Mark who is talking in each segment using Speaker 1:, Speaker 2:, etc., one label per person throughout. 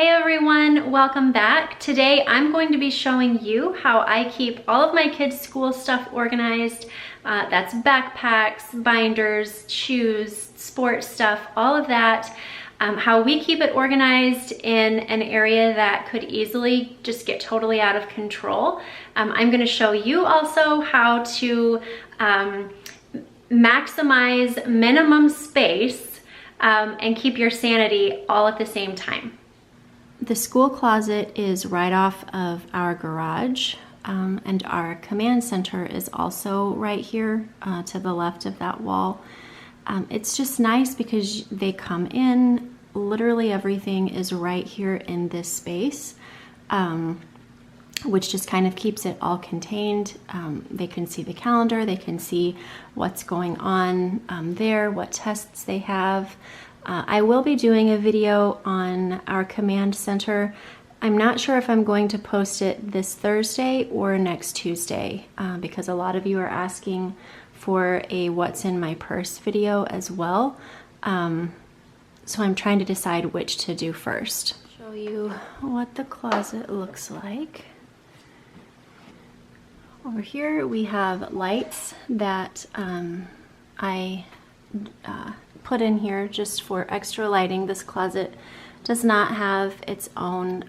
Speaker 1: Hey everyone, welcome back. Today I'm going to be showing you how I keep all of my kids' school stuff organized. That's backpacks, binders, shoes, sports stuff, all of that. How we keep it organized in an area that could easily just get totally out of control. I'm going to show you also how to maximize minimum space and keep your sanity all at the same time. The school closet is right off of our garage, and our command center is also right here to the left of that wall. It's just nice because they come in, literally everything is right here in this space, which just kind of keeps it all contained. They can see the calendar, they can see what's going on there, what tests they have. I will be doing a video on our command center. I'm not sure if I'm going to post it this Thursday or next Tuesday because a lot of you are asking for a what's in my purse video as well. So I'm trying to decide which to do first. Show you what the closet looks like. Over here we have lights that I put in here just for extra lighting. This closet does not have its own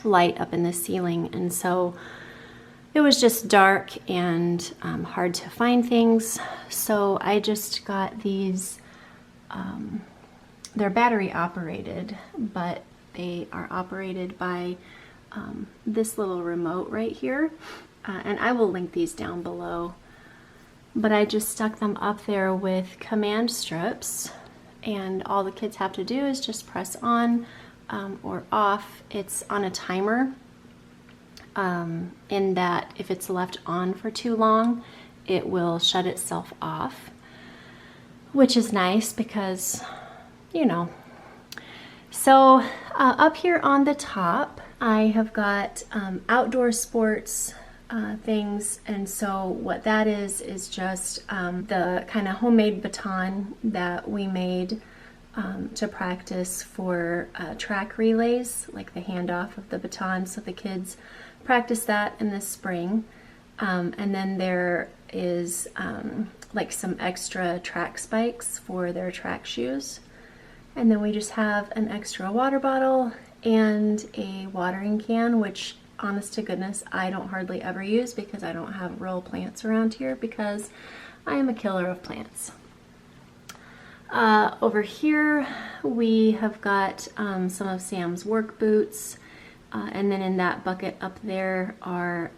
Speaker 1: light up in the ceiling, and so it was just dark and hard to find things. So I just got these, they're battery operated, but they are operated by this little remote right here, and I will link these down below. But I just stuck them up there with command strips, and all the kids have to do is just press on or off. It's on a timer, in that if it's left on for too long, it will shut itself off, which is nice because, you know. So up here on the top, I have got outdoor sports things, and so what that is just the kind of homemade baton that we made to practice for track relays, like the handoff of the baton. So the kids practice that in the spring, and then there is like some extra track spikes for their track shoes, and then we just have an extra water bottle and a watering can, which honest to goodness, I don't hardly ever use because I don't have real plants around here because I am a killer of plants. Over here we have got some of Sam's work boots, and then in that bucket up there are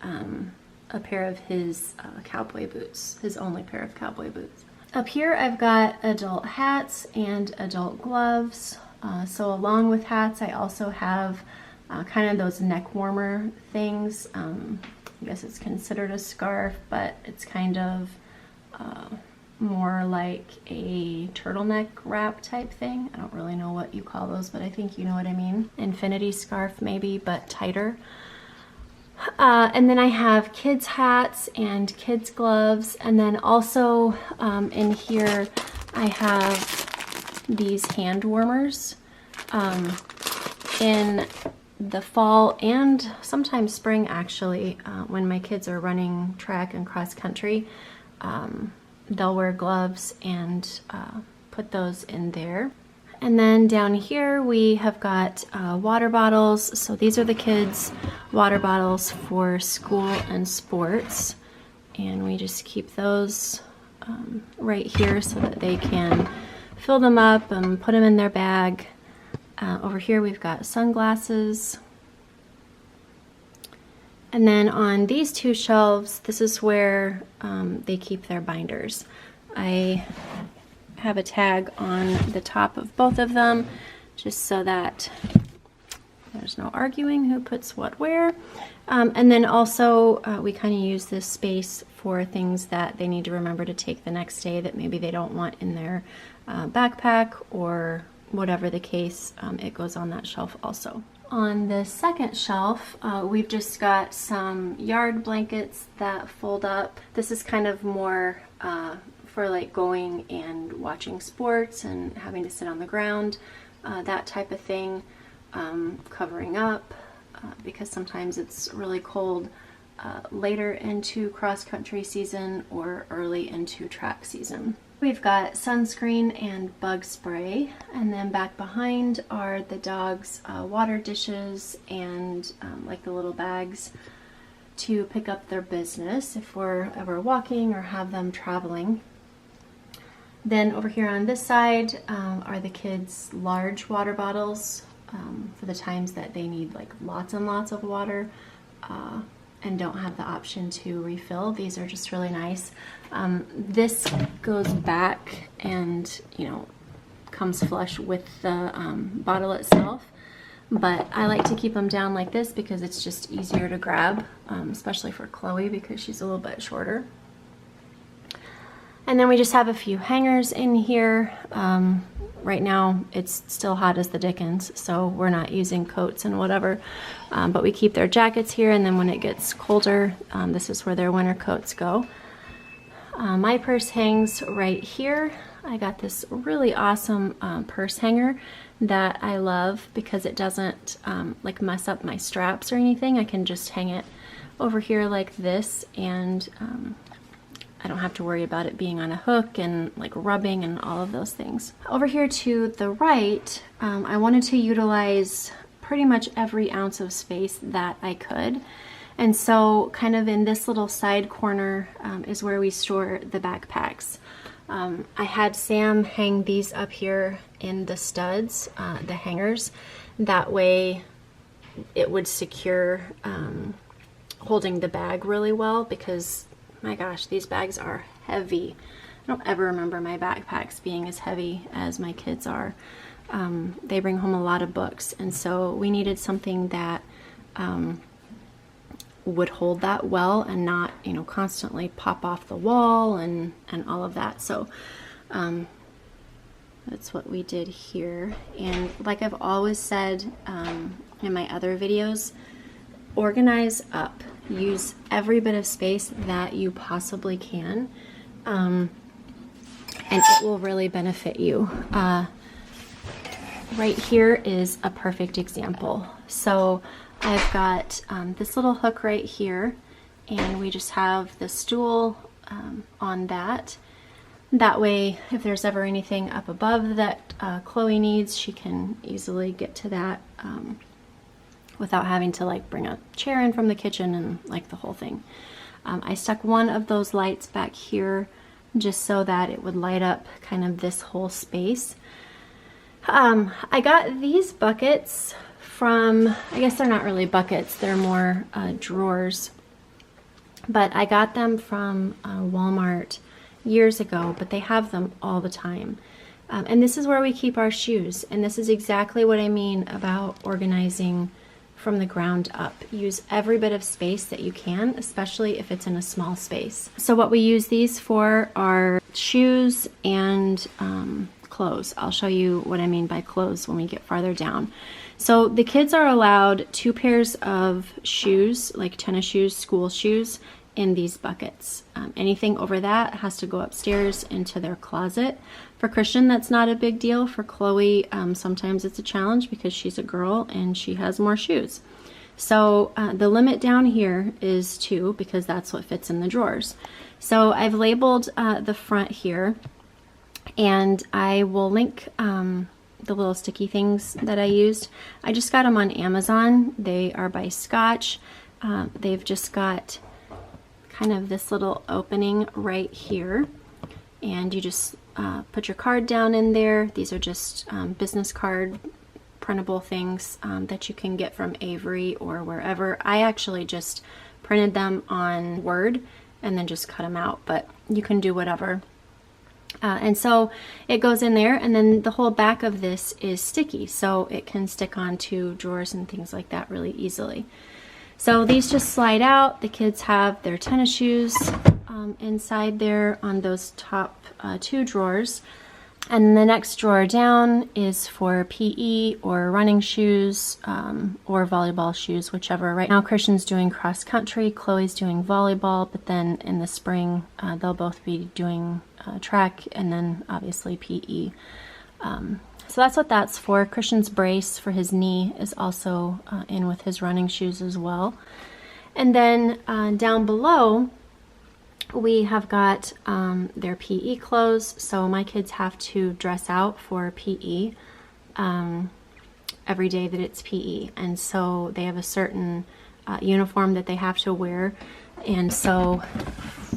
Speaker 1: a pair of his cowboy boots, his only pair of cowboy boots. Up here I've got adult hats and adult gloves. So along with hats, I also have kind of those neck warmer things. I guess it's considered a scarf, but it's kind of more like a turtleneck wrap type thing. I don't really know what you call those, but I think you know what I mean. Infinity scarf maybe, but tighter. And then I have kids hats and kids gloves, and then also in here I have these hand warmers. In the fall and sometimes spring, actually, when my kids are running track and cross country, they'll wear gloves and put those in there. And then down here we have got water bottles. So these are the kids' water bottles for school and sports, and we just keep those right here so that they can fill them up and put them in their bag. Over here we've got sunglasses. And then on these two shelves, this is where they keep their binders. I have a tag on the top of both of them just so that there's no arguing who puts what where. And then also we kind of use this space for things that they need to remember to take the next day that maybe they don't want in their backpack or whatever the case, it goes on that shelf also. On the second shelf, we've just got some yard blankets that fold up. This is kind of more for like going and watching sports and having to sit on the ground, that type of thing. covering up, because sometimes it's really cold later into cross-country season or early into track season. We've got sunscreen and bug spray, and then back behind are the dogs' water dishes and like the little bags to pick up their business if we're ever walking or have them traveling. Then over here on this side are the kids' large water bottles for the times that they need like lots and lots of water and don't have the option to refill. These are just really nice. This goes back and, you know, comes flush with the bottle itself, but I like to keep them down like this because it's just easier to grab, especially for Chloe because she's a little bit shorter. And then we just have a few hangers in here. Right now it's still hot as the dickens, so we're not using coats and whatever, but we keep their jackets here, and then when it gets colder, this is where their winter coats go. My purse hangs right here. I got this really awesome purse hanger that I love because it doesn't like mess up my straps or anything. I can just hang it over here like this, and I don't have to worry about it being on a hook and like rubbing and all of those things. Over here to the right, I wanted to utilize pretty much every ounce of space that I could. And so kind of in this little side corner is where we store the backpacks. I had Sam hang these up here in the studs, the hangers. That way it would secure holding the bag really well, because my gosh, these bags are heavy. I don't ever remember my backpacks being as heavy as my kids are. They bring home a lot of books, and so we needed something that would hold that well and not, you know, constantly pop off the wall and all of that. So that's what we did here. And like I've always said in my other videos, organize up. Use every bit of space that you possibly can, and it will really benefit you. Right here is a perfect example. So I've got this little hook right here, and we just have the stool on that. That way, if there's ever anything up above that Chloe needs, she can easily get to that without having to like bring a chair in from the kitchen and like the whole thing. I stuck one of those lights back here just so that it would light up kind of this whole space. I got these buckets from, I guess they're not really buckets, they're more drawers, but I got them from Walmart years ago, but they have them all the time. And this is where we keep our shoes, and this is exactly what I mean about organizing from the ground up. Use every bit of space that you can, especially if it's in a small space. So what we use these for are shoes and clothes. I'll show you what I mean by clothes when we get farther down. So the kids are allowed 2 pairs of shoes, like tennis shoes, school shoes, in these buckets. Anything over that has to go upstairs into their closet. For Christian, that's not a big deal. For Chloe, sometimes it's a challenge because she's a girl and she has more shoes. So the limit down here is 2 because that's what fits in the drawers. So I've labeled the front here, and I will link the little sticky things that I used. I just got them on Amazon. They are by Scotch. They've just got kind of this little opening right here, and you just put your card down in there. These are just business card printable things that you can get from Avery or wherever. I actually just printed them on Word and then just cut them out, but you can do whatever. And so it goes in there, and then the whole back of this is sticky, so it can stick onto drawers and things like that really easily. So these just slide out. The kids have their tennis shoes inside there on those top 2 drawers. And the next drawer down is for PE or running shoes or volleyball shoes, whichever. Right now Christian's doing cross country, Chloe's doing volleyball, but then in the spring they'll both be doing track and then obviously PE. So that's what that's for. Christian's brace for his knee is also in with his running shoes as well. And then down below, we have got their PE clothes. So my kids have to dress out for PE every day that it's PE. And so they have a certain uniform that they have to wear. And so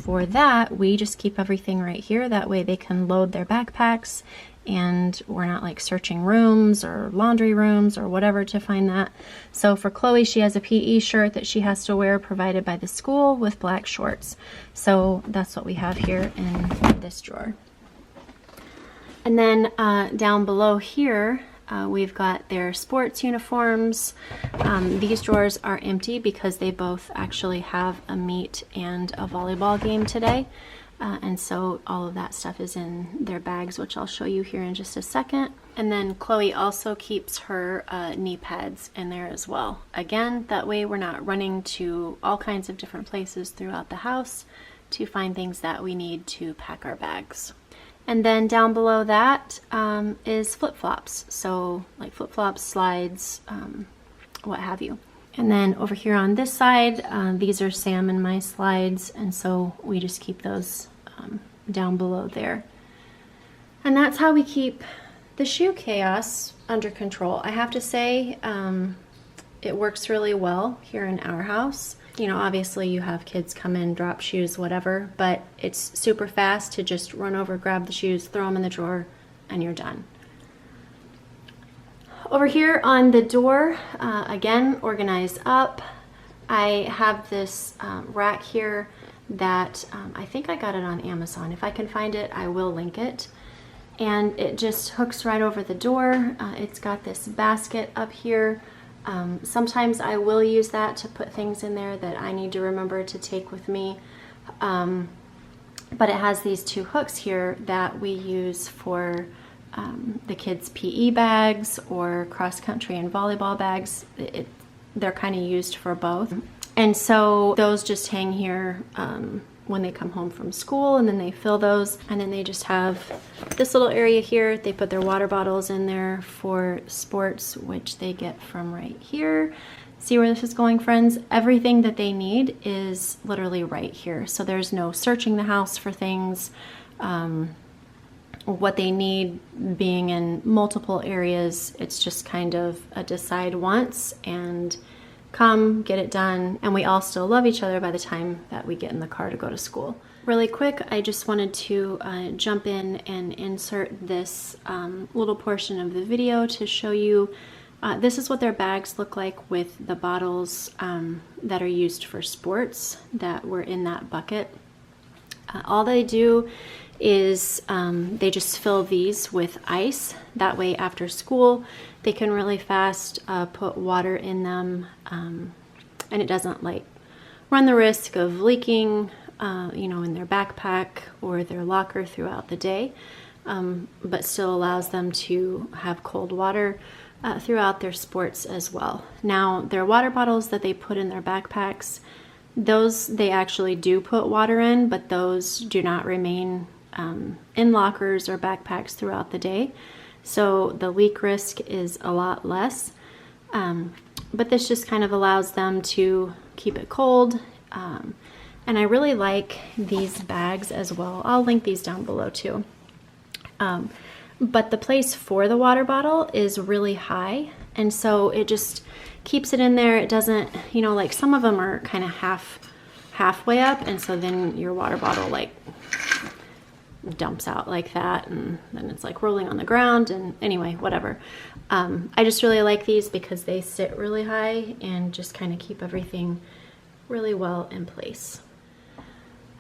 Speaker 1: for that, we just keep everything right here. That way they can load their backpacks and we're not like searching rooms or laundry rooms or whatever to find that. So for Chloe, she has a PE shirt that she has to wear provided by the school with black shorts. So that's what we have here in this drawer. And then down below here, we've got their sports uniforms. These drawers are empty because they both actually have a meet and a volleyball game today. And so all of that stuff is in their bags, which I'll show you here in just a second. And then Chloe also keeps her knee pads in there as well. Again, that way we're not running to all kinds of different places throughout the house to find things that we need to pack our bags. And then down below that is flip-flops. So like flip-flops, slides, what have you. And then over here on this side, these are Sam and my slides. And so we just keep those down below there. And that's how we keep the shoe chaos under control. I have to say, it works really well here in our house. You know, obviously you have kids come in, drop shoes, whatever, but it's super fast to just run over, grab the shoes, throw them in the drawer, and you're done. Over here on the door, again, organized up. I have this rack here that I think I got it on Amazon. If I can find it, I will link it. And it just hooks right over the door. It's got this basket up here. Sometimes I will use that to put things in there that I need to remember to take with me. But it has these two hooks here that we use for the kids' PE bags or cross-country and volleyball bags. They're kind of used for both. And so those just hang here when they come home from school, and then they fill those, and then they just have this little area here. They put their water bottles in there for sports, which they get from right here. See where this is going, friends? Everything that they need is literally right here. So there's no searching the house for things. What they need being in multiple areas, it's just kind of a decide once and come, get it done, and we all still love each other by the time that we get in the car to go to school. Really quick, I just wanted to jump in and insert this little portion of the video to show you. This is what their bags look like with the bottles that are used for sports that were in that bucket. All they do is they just fill these with ice. That way after school they can really fast put water in them, and it doesn't like run the risk of leaking you know, in their backpack or their locker throughout the day, but still allows them to have cold water throughout their sports as well. Now their water bottles that they put in their backpacks, those they actually do put water in, but those do not remain in lockers or backpacks throughout the day. So the leak risk is a lot less. But this just kind of allows them to keep it cold. And I really like these bags as well. I'll link these down below too. But the place for the water bottle is really high. And so it just keeps it in there. It doesn't, you know, like some of them are kind of halfway up. And so then your water bottle like dumps out like that, and then it's like rolling on the ground, and anyway, whatever. I just really like these because they sit really high and just kind of keep everything really well in place.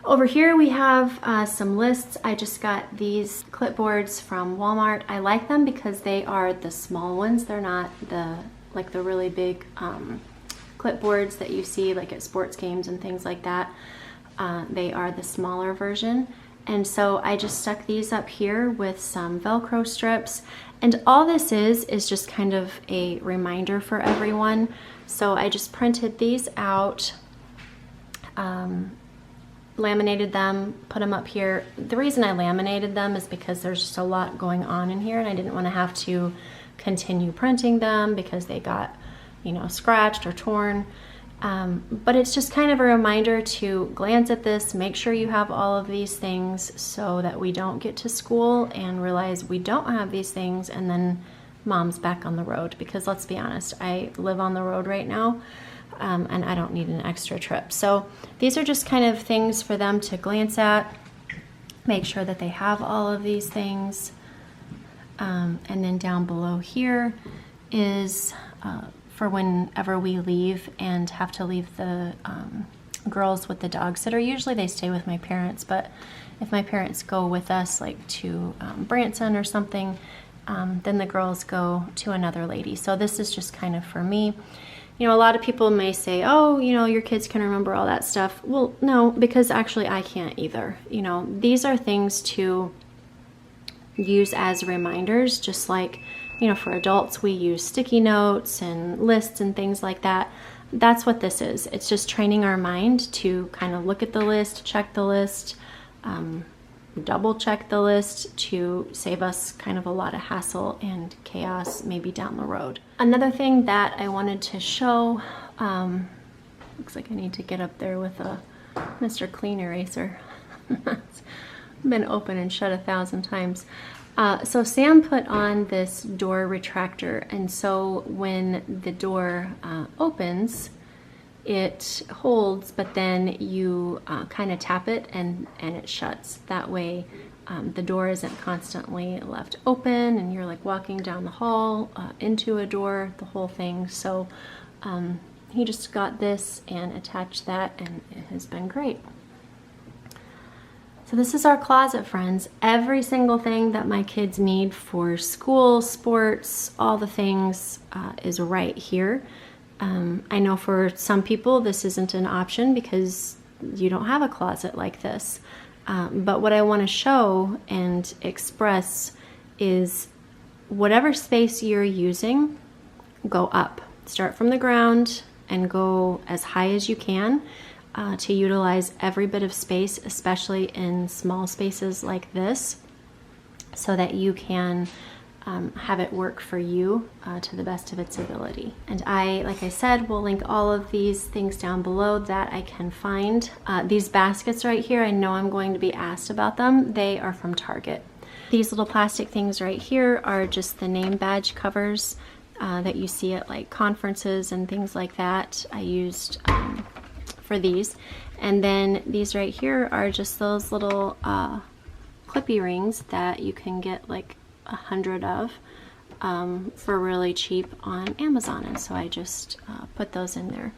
Speaker 1: Over here we have some lists. I just got these clipboards from Walmart. I like them because they are the small ones. They're not the really big clipboards that you see like at sports games and things like that. They are the smaller version. And so I just stuck these up here with some Velcro strips. And all this is just kind of a reminder for everyone. So I just printed these out laminated them, put them up here. The reason I laminated them is because there's just a lot going on in here and I didn't want to have to continue printing them because they got, you know, scratched or torn. But it's just kind of a reminder to glance at this, make sure you have all of these things so that we don't get to school and realize we don't have these things and then mom's back on the road, because let's be honest, I live on the road right now. And I don't need an extra trip. So these are just kind of things for them to glance at, make sure that they have all of these things. And then down below here is for whenever we leave and have to leave the girls with the dog sitter. Usually they stay with my parents, but if my parents go with us, like to Branson or something, then the girls go to another lady. So this is just kind of for me. You know, a lot of people may say, oh, you know, your kids can remember all that stuff. Well, no, because actually I can't either. You know, these are things to use as reminders, just like, you know, for adults, we use sticky notes and lists and things like that. That's what this is. It's just training our mind to kind of look at the list, check the list, double check the list to save us kind of a lot of hassle and chaos maybe down the road. Another thing that I wanted to show, looks like I need to get up there with a Mr. Clean Eraser. It's been open and shut 1,000 times. So Sam put on this door retractor, and so when the door opens, it holds, but then you kind of tap it and it shuts. That way the door isn't constantly left open and you're like walking down the hall into a door, the whole thing. So he just got this and attached that, and it has been great. So this is our closet, friends. Every single thing that my kids need for school, sports, all the things is right here. I know for some people this isn't an option because you don't have a closet like this. But what I want to show and express is whatever space you're using, go up. Start from the ground and go as high as you can to utilize every bit of space, especially in small spaces like this, so that you can have it work for you to the best of its ability. And I, like I said, will link all of these things down below that I can find. These baskets right here, I know I'm going to be asked about them. They are from Target. These little plastic things right here are just the name badge covers that you see at like conferences and things like that. I used for these. And then these right here are just those little clippy rings that you can get like 100 of for really cheap on Amazon, and so I just put those in there,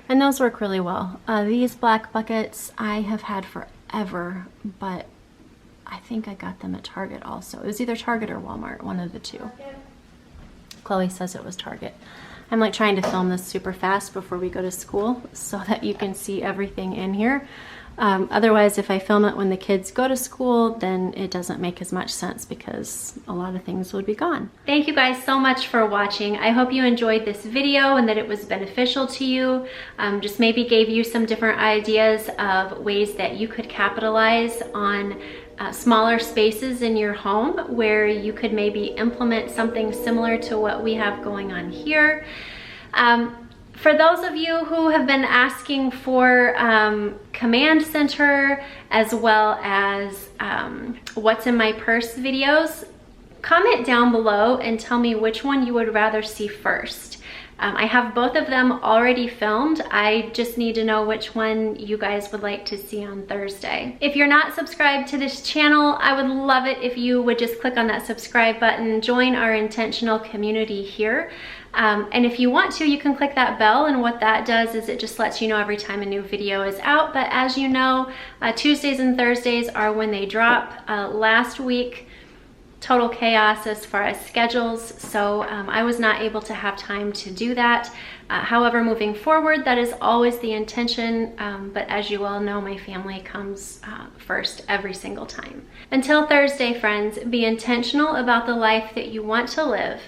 Speaker 1: and those work really well. These black buckets I have had forever, but I think I got them at Target also. It was either Target or Walmart, one of the two. Chloe says it was Target. I'm like trying to film this super fast before we go to school so that you can see everything in here. Otherwise, if I film it when the kids go to school, then it doesn't make as much sense because a lot of things would be gone. Thank you guys so much for watching. I hope you enjoyed this video and that it was beneficial to you. Just maybe gave you some different ideas of ways that you could capitalize on smaller spaces in your home where you could maybe implement something similar to what we have going on here. For those of you who have been asking for Command Center as well as what's in my purse videos, comment down below and tell me which one you would rather see first. I have both of them already filmed. I just need to know which one you guys would like to see on Thursday. If you're not subscribed to this channel, I would love it if you would just click on that subscribe button, join our intentional community here. And if you want to, you can click that bell, and what that does is it just lets you know every time a new video is out. But as you know, Tuesdays and Thursdays are when they drop. Last week, total chaos as far as schedules, so I was not able to have time to do that. However, moving forward, that is always the intention, but as you all know, my family comes first every single time. Until Thursday, friends, be intentional about the life that you want to live,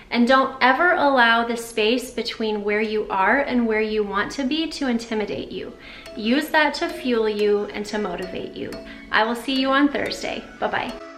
Speaker 1: and don't ever allow the space between where you are and where you want to be to intimidate you. Use that to fuel you and to motivate you. I will see you on Thursday. Bye-bye.